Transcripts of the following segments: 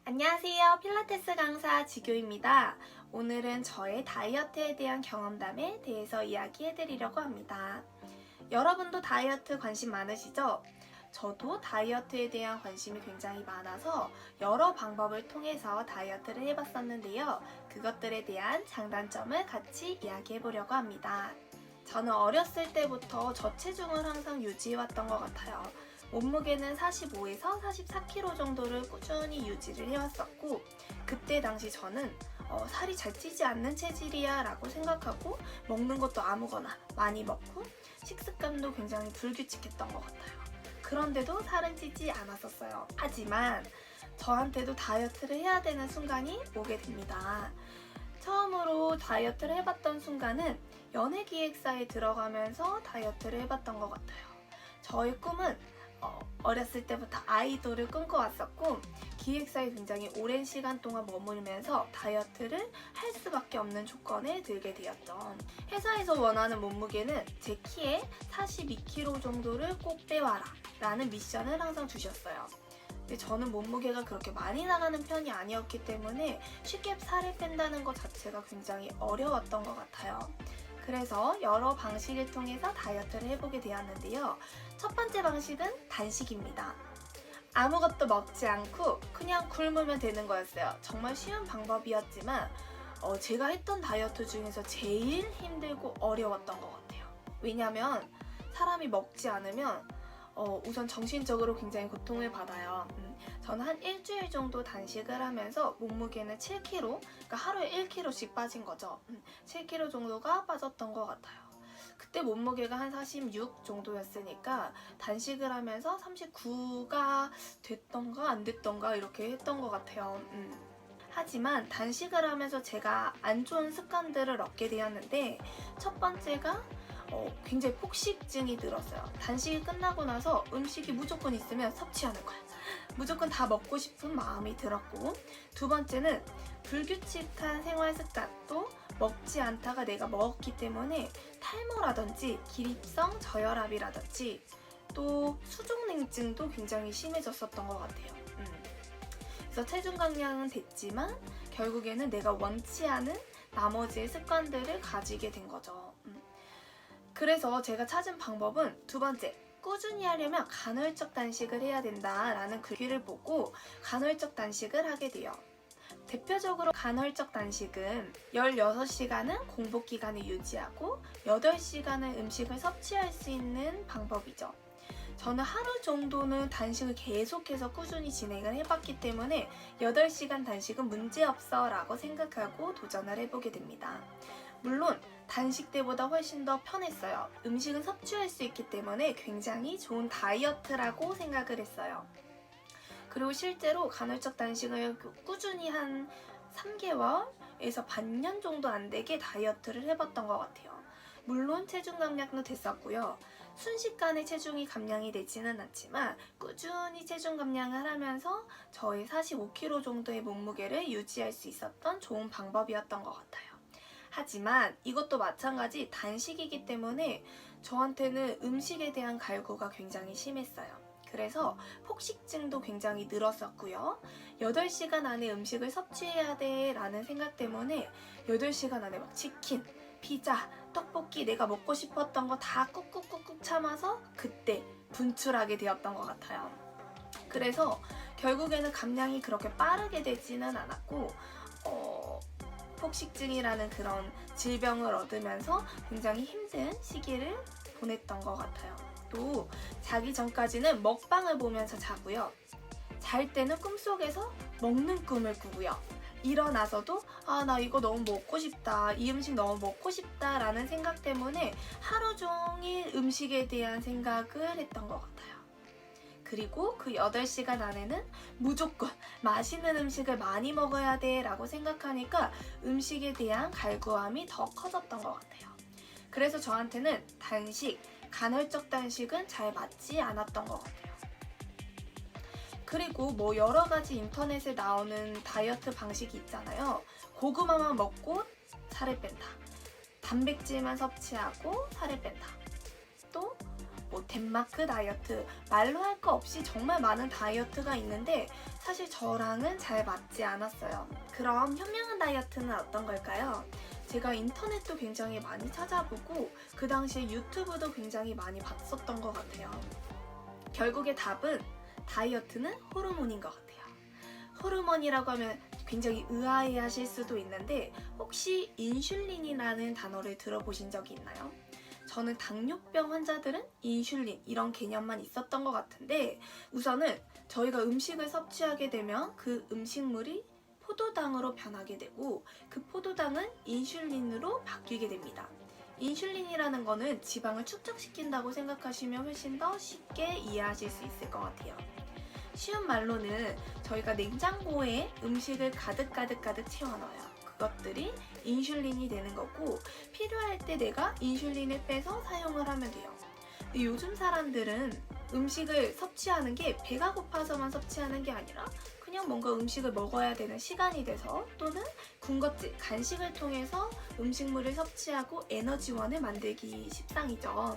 안녕하세요. 필라테스 강사 지교입니다. 오늘은 저의 다이어트에 대한 경험담에 대해서 이야기해드리려고 합니다. 여러분도 다이어트 관심 많으시죠? 저도 다이어트에 대한 관심이 굉장히 많아서 여러 방법을 통해서 다이어트를 해봤었는데요. 그것들에 대한 장단점을 같이 이야기해보려고 합니다. 저는 어렸을 때부터 저체중을 항상 유지해왔던 것 같아요. 몸무게는 45에서 44kg 정도를 꾸준히 유지를 해왔었고, 그때 당시 저는 살이 잘 찌지 않는 체질이야 라고 생각하고 먹는 것도 아무거나 많이 먹고 식습관도 굉장히 불규칙했던 것 같아요. 그런데도 살은 찌지 않았었어요. 하지만 저한테도 다이어트를 해야 되는 순간이 오게 됩니다. 처음으로 다이어트를 해봤던 순간은 연예기획사에 들어가면서 다이어트를 해봤던 것 같아요. 저의 꿈은 어렸을 때부터 아이돌을 꿈꿔왔었고, 기획사에 굉장히 오랜 시간 동안 머물면서 다이어트를 할 수밖에 없는 조건에 들게 되었죠. 회사에서 원하는 몸무게는 제 키에 42kg 정도를 꼭 빼와라 라는 미션을 항상 주셨어요. 근데 저는 몸무게가 그렇게 많이 나가는 편이 아니었기 때문에 쉽게 살을 뺀다는 것 자체가 굉장히 어려웠던 것 같아요. 그래서 여러 방식을 통해서 다이어트를 해보게 되었는데요. 첫 번째 방식은 단식입니다. 아무것도 먹지 않고 그냥 굶으면 되는 거였어요. 정말 쉬운 방법이었지만 제가 했던 다이어트 중에서 제일 힘들고 어려웠던 것 같아요. 왜냐면 사람이 먹지 않으면 우선 정신적으로 굉장히 고통을 받아요. 저는 한 일주일 정도 단식을 하면서 몸무게는 7kg, 그러니까 하루에 1kg씩 빠진 거죠. 7kg 정도가 빠졌던 것 같아요. 그때 몸무게가 한 46 정도였으니까 단식을 하면서 39가 됐던가 안 됐던가 이렇게 했던 것 같아요. 하지만 단식을 하면서 제가 안 좋은 습관들을 얻게 되었는데, 첫 번째가 굉장히 폭식증이 들었어요. 단식이 끝나고 나서 음식이 무조건 있으면 섭취하는 거야. 무조건 다 먹고 싶은 마음이 들었고, 두 번째는 불규칙한 생활 습관, 또 먹지 않다가 내가 먹었기 때문에 탈모라든지 기립성 저혈압이라든지 또 수족냉증도 굉장히 심해졌었던 것 같아요. 그래서 체중 감량은 됐지만 결국에는 내가 원치 않은 나머지의 습관들을 가지게 된 거죠. 그래서 제가 찾은 방법은 두 번째, 꾸준히 하려면 간헐적 단식을 해야 된다라는 글귀를 보고 간헐적 단식을 하게 돼요. 대표적으로 간헐적 단식은 16시간은 공복 기간을 유지하고 8시간은 음식을 섭취할 수 있는 방법이죠. 저는 하루 정도는 단식을 계속해서 꾸준히 진행을 해봤기 때문에 8시간 단식은 문제없어 라고 생각하고 도전을 해보게 됩니다. 물론 단식 때보다 훨씬 더 편했어요. 음식은 섭취할 수 있기 때문에 굉장히 좋은 다이어트라고 생각을 했어요. 그리고 실제로 간헐적 단식을 꾸준히 한 3개월에서 반년 정도 안 되게 다이어트를 해봤던 것 같아요. 물론 체중 감량도 됐었고요. 순식간에 체중이 감량이 되지는 않지만 꾸준히 체중 감량을 하면서 저의 45kg 정도의 몸무게를 유지할 수 있었던 좋은 방법이었던 것 같아요. 하지만 이것도 마찬가지 단식이기 때문에 저한테는 음식에 대한 갈구가 굉장히 심했어요. 그래서 폭식증도 굉장히 늘었었고요. 8시간 안에 음식을 섭취해야 돼 라는 생각 때문에 8시간 안에 막 치킨, 피자, 떡볶이 내가 먹고 싶었던 거 다 꾹꾹꾹꾹 참아서 그때 분출하게 되었던 것 같아요. 그래서 결국에는 감량이 그렇게 빠르게 되지는 않았고 폭식증이라는 그런 질병을 얻으면서 굉장히 힘든 시기를 보냈던 것 같아요. 또 자기 전까지는 먹방을 보면서 자고요. 잘 때는 꿈속에서 먹는 꿈을 꾸고요. 일어나서도 나 이거 너무 먹고 싶다, 이 음식 너무 먹고 싶다 라는 생각 때문에 하루 종일 음식에 대한 생각을 했던 것 같아요. 그리고 그 8시간 안에는 무조건 맛있는 음식을 많이 먹어야 돼 라고 생각하니까 음식에 대한 갈구함이 더 커졌던 것 같아요. 그래서 저한테는 단식, 간헐적 단식은 잘 맞지 않았던 것 같아요. 그리고 여러 가지 인터넷에 나오는 다이어트 방식이 있잖아요. 고구마만 먹고 살을 뺀다. 단백질만 섭취하고 살을 뺀다. 또 뭐 덴마크 다이어트, 말로 할 거 없이 정말 많은 다이어트가 있는데 사실 저랑은 잘 맞지 않았어요. 그럼 현명한 다이어트는 어떤 걸까요? 제가 인터넷도 굉장히 많이 찾아보고 그 당시에 유튜브도 굉장히 많이 봤었던 것 같아요. 결국의 답은 다이어트는 호르몬인 것 같아요. 호르몬이라고 하면 굉장히 의아해 하실 수도 있는데 혹시 인슐린이라는 단어를 들어보신 적이 있나요? 저는 당뇨병 환자들은 인슐린 이런 개념만 있었던 것 같은데 우선은 저희가 음식을 섭취하게 되면 그 음식물이 포도당으로 변하게 되고 그 포도당은 인슐린으로 바뀌게 됩니다. 인슐린이라는 거는 지방을 축적시킨다고 생각하시면 훨씬 더 쉽게 이해하실 수 있을 것 같아요. 쉬운 말로는 저희가 냉장고에 음식을 가득 채워넣어요. 그것들이 인슐린이 되는 거고 필요할 때 내가 인슐린을 빼서 사용을 하면 돼요. 근데 요즘 사람들은 음식을 섭취하는 게 배가 고파서만 섭취하는 게 아니라 그냥 뭔가 음식을 먹어야 되는 시간이 돼서 또는 군것질, 간식을 통해서 음식물을 섭취하고 에너지원을 만들기 십상이죠.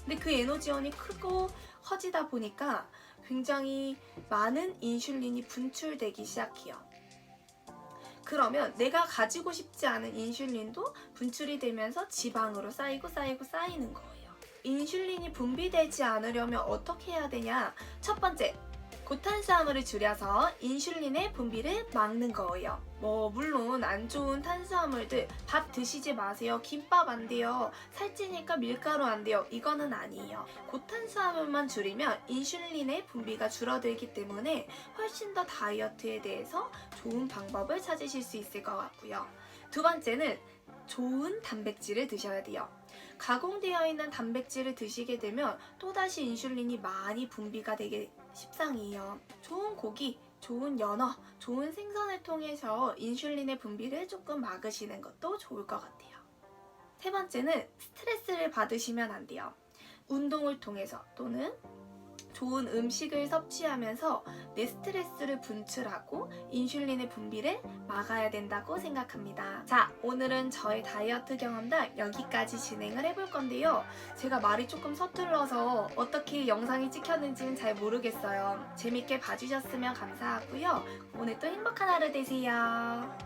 근데 그 에너지원이 크고 커지다 보니까 굉장히 많은 인슐린이 분출되기 시작해요. 그러면 내가 가지고 싶지 않은 인슐린도 분출이 되면서 지방으로 쌓이는 거예요. 인슐린이 분비되지 않으려면 어떻게 해야 되냐? 첫 번째, 고탄수화물을 줄여서 인슐린의 분비를 막는 거예요. 물론 안 좋은 탄수화물들 밥 드시지 마세요. 김밥 안 돼요. 살찌니까 밀가루 안 돼요. 이거는 아니에요. 고탄수화물만 줄이면 인슐린의 분비가 줄어들기 때문에 훨씬 더 다이어트에 대해서 좋은 방법을 찾으실 수 있을 것 같고요. 두 번째는 좋은 단백질을 드셔야 돼요. 가공되어 있는 단백질을 드시게 되면 또다시 인슐린이 많이 분비가 되게 십상이에요. 좋은 고기, 좋은 연어, 좋은 생선을 통해서 인슐린의 분비를 조금 막으시는 것도 좋을 것 같아요. 세 번째는 스트레스를 받으시면 안 돼요. 운동을 통해서 또는 좋은 음식을 섭취하면서 내 스트레스를 분출하고 인슐린의 분비를 막아야 된다고 생각합니다. 자, 오늘은 저의 다이어트 경험담 여기까지 진행을 해볼 건데요. 제가 말이 조금 서툴러서 어떻게 영상이 찍혔는지는 잘 모르겠어요. 재밌게 봐주셨으면 감사하고요. 오늘 또 행복한 하루 되세요. 안녕!